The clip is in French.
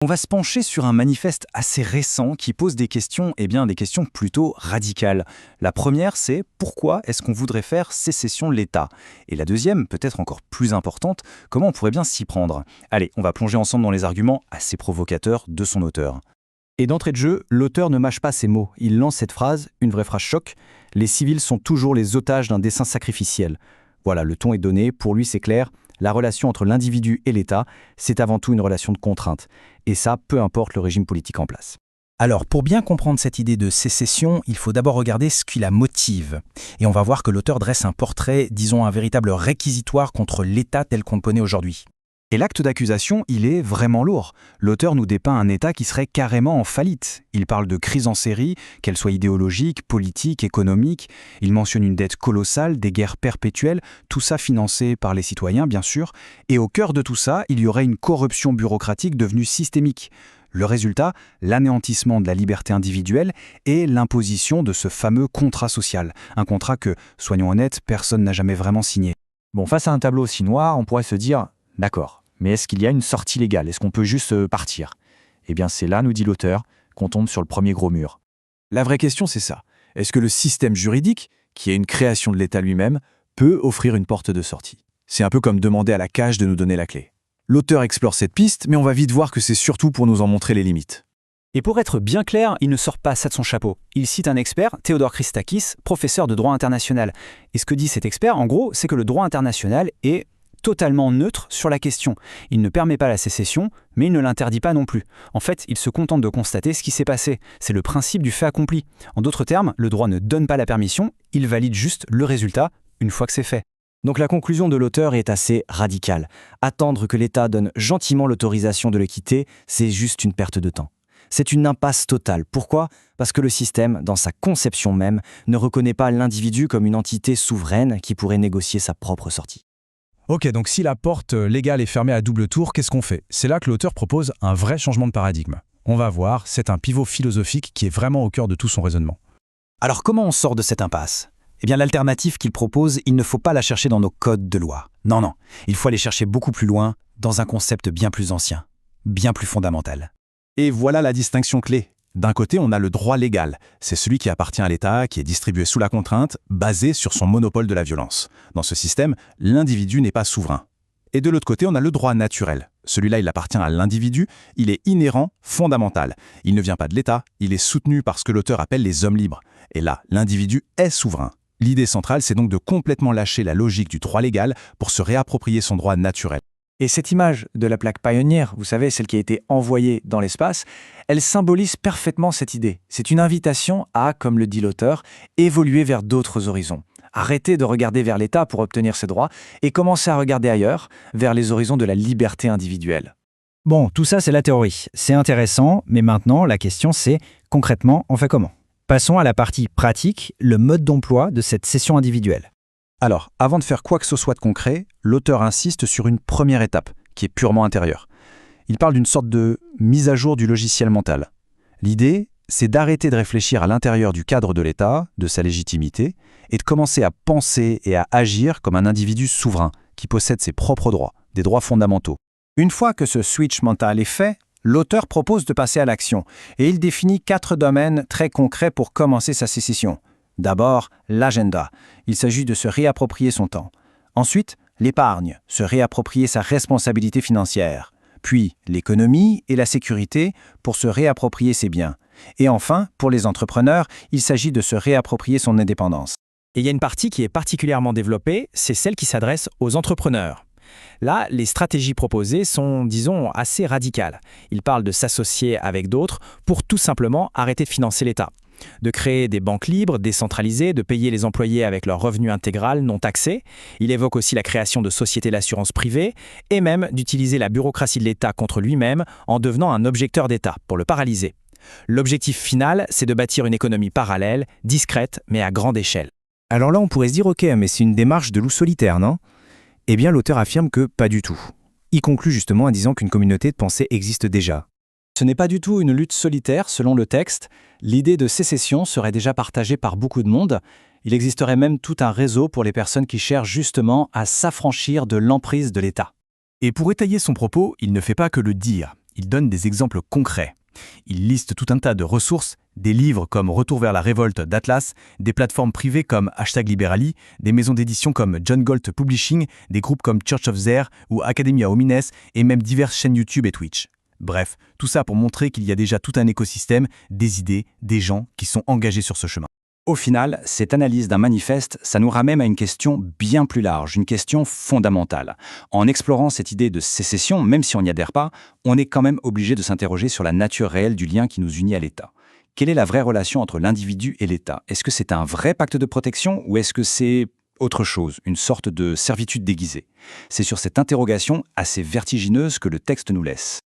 On va se pencher sur un manifeste assez récent qui pose des questions, des questions plutôt radicales. La première, c'est pourquoi est-ce qu'on voudrait faire sécession de l'État? Et la deuxième, peut-être encore plus importante, comment on pourrait bien s'y prendre? Allez, on va plonger ensemble dans les arguments assez provocateurs de son auteur. Et d'entrée de jeu, l'auteur ne mâche pas ses mots. Il lance cette phrase, une vraie phrase choc. Les civils sont toujours les otages d'un dessein sacrificiel. Voilà, le ton est donné. Pour lui, c'est clair. La relation entre l'individu et l'État, c'est avant tout une relation de contrainte. Et ça, peu importe le régime politique en place. Alors, pour bien comprendre cette idée de sécession, il faut d'abord regarder ce qui la motive. Et on va voir que l'auteur dresse un portrait, disons un véritable réquisitoire contre l'État tel qu'on le connaît aujourd'hui. Et l'acte d'accusation, il est vraiment lourd. L'auteur nous dépeint un État qui serait carrément en faillite. Il parle de crise en série, qu'elle soit idéologique, politique, économique. Il mentionne une dette colossale, des guerres perpétuelles, tout ça financé par les citoyens, bien sûr. Et au cœur de tout ça, il y aurait une corruption bureaucratique devenue systémique. Le résultat, l'anéantissement de la liberté individuelle et l'imposition de ce fameux contrat social. Un contrat que, soyons honnêtes, personne n'a jamais vraiment signé. Bon, face à un tableau aussi noir, on pourrait se dire « D'accord, mais est-ce qu'il y a une sortie légale? Est-ce qu'on peut juste partir ?» Eh bien, c'est là, nous dit l'auteur, qu'on tombe sur le premier gros mur. La vraie question, c'est ça. Est-ce que le système juridique, qui est une création de l'État lui-même, peut offrir une porte de sortie? C'est un peu comme demander à la cage de nous donner la clé. L'auteur explore cette piste, mais on va vite voir que c'est surtout pour nous en montrer les limites. Et pour être bien clair, il ne sort pas ça de son chapeau. Il cite un expert, Theodore Christakis, professeur de droit international. Et ce que dit cet expert, en gros, c'est que le droit international est totalement neutre sur la question. Il ne permet pas la sécession, mais il ne l'interdit pas non plus. En fait, il se contente de constater ce qui s'est passé. C'est le principe du fait accompli. En d'autres termes, le droit ne donne pas la permission, il valide juste le résultat une fois que c'est fait. Donc la conclusion de l'auteur est assez radicale. Attendre que l'État donne gentiment l'autorisation de le quitter, c'est juste une perte de temps. C'est une impasse totale. Pourquoi? Parce que le système, dans sa conception même, ne reconnaît pas l'individu comme une entité souveraine qui pourrait négocier sa propre sortie. Ok, donc si la porte légale est fermée à double tour, qu'est-ce qu'on fait? C'est là que l'auteur propose un vrai changement de paradigme. On va voir, c'est un pivot philosophique qui est vraiment au cœur de tout son raisonnement. Alors comment on sort de cette impasse? Eh bien l'alternative qu'il propose, il ne faut pas la chercher dans nos codes de loi. Non, il faut aller chercher beaucoup plus loin, dans un concept bien plus ancien, bien plus fondamental. Et voilà la distinction clé. D'un côté, on a le droit légal. C'est celui qui appartient à l'État, qui est distribué sous la contrainte, basé sur son monopole de la violence. Dans ce système, l'individu n'est pas souverain. Et de l'autre côté, on a le droit naturel. Celui-là, il appartient à l'individu, il est inhérent, fondamental. Il ne vient pas de l'État, il est soutenu par ce que l'auteur appelle les hommes libres. Et là, l'individu est souverain. L'idée centrale, c'est donc de complètement lâcher la logique du droit légal pour se réapproprier son droit naturel. Et cette image de la plaque Pioneer, vous savez, celle qui a été envoyée dans l'espace, elle symbolise parfaitement cette idée. C'est une invitation à, comme le dit l'auteur, évoluer vers d'autres horizons. Arrêter de regarder vers l'État pour obtenir ses droits et commencer à regarder ailleurs, vers les horizons de la liberté individuelle. Bon, tout ça c'est la théorie. C'est intéressant, mais maintenant la question c'est, concrètement, on fait comment? Passons à la partie pratique, le mode d'emploi de cette cession individuelle. Alors, avant de faire quoi que ce soit de concret, l'auteur insiste sur une première étape, qui est purement intérieure. Il parle d'une sorte de mise à jour du logiciel mental. L'idée, c'est d'arrêter de réfléchir à l'intérieur du cadre de l'État, de sa légitimité, et de commencer à penser et à agir comme un individu souverain, qui possède ses propres droits, des droits fondamentaux. Une fois que ce switch mental est fait, l'auteur propose de passer à l'action, et il définit 4 domaines très concrets pour commencer sa sécession. D'abord, l'agenda. Il s'agit de se réapproprier son temps. Ensuite, l'épargne, se réapproprier sa responsabilité financière. Puis, l'économie et la sécurité pour se réapproprier ses biens. Et enfin, pour les entrepreneurs, il s'agit de se réapproprier son indépendance. Et il y a une partie qui est particulièrement développée, c'est celle qui s'adresse aux entrepreneurs. Là, les stratégies proposées sont, disons, assez radicales. Il parle de s'associer avec d'autres pour tout simplement arrêter de financer l'État. De créer des banques libres, décentralisées, de payer les employés avec leur revenu intégral non taxé. Il évoque aussi la création de sociétés d'assurance privée et même d'utiliser la bureaucratie de l'État contre lui-même en devenant un objecteur d'État pour le paralyser. L'objectif final, c'est de bâtir une économie parallèle, discrète, mais à grande échelle. Alors là, on pourrait se dire, ok, mais c'est une démarche de loup solitaire, non? Eh bien, l'auteur affirme que pas du tout. Il conclut justement en disant qu'une communauté de pensée existe déjà. Ce n'est pas du tout une lutte solitaire, selon le texte. L'idée de sécession serait déjà partagée par beaucoup de monde. Il existerait même tout un réseau pour les personnes qui cherchent justement à s'affranchir de l'emprise de l'État. Et pour étayer son propos, il ne fait pas que le dire. Il donne des exemples concrets. Il liste tout un tas de ressources, des livres comme Retour vers la révolte d'Atlas, des plateformes privées comme #Liberali, des maisons d'édition comme John Galt Publishing, des groupes comme Church of Zer ou Academia Homines et même diverses chaînes YouTube et Twitch. Bref, tout ça pour montrer qu'il y a déjà tout un écosystème, des idées, des gens qui sont engagés sur ce chemin. Au final, cette analyse d'un manifeste, ça nous ramène à une question bien plus large, une question fondamentale. En explorant cette idée de sécession, même si on n'y adhère pas, on est quand même obligé de s'interroger sur la nature réelle du lien qui nous unit à l'État. Quelle est la vraie relation entre l'individu et l'État? Est-ce que c'est un vrai pacte de protection ou est-ce que c'est autre chose, une sorte de servitude déguisée? C'est sur cette interrogation assez vertigineuse que le texte nous laisse.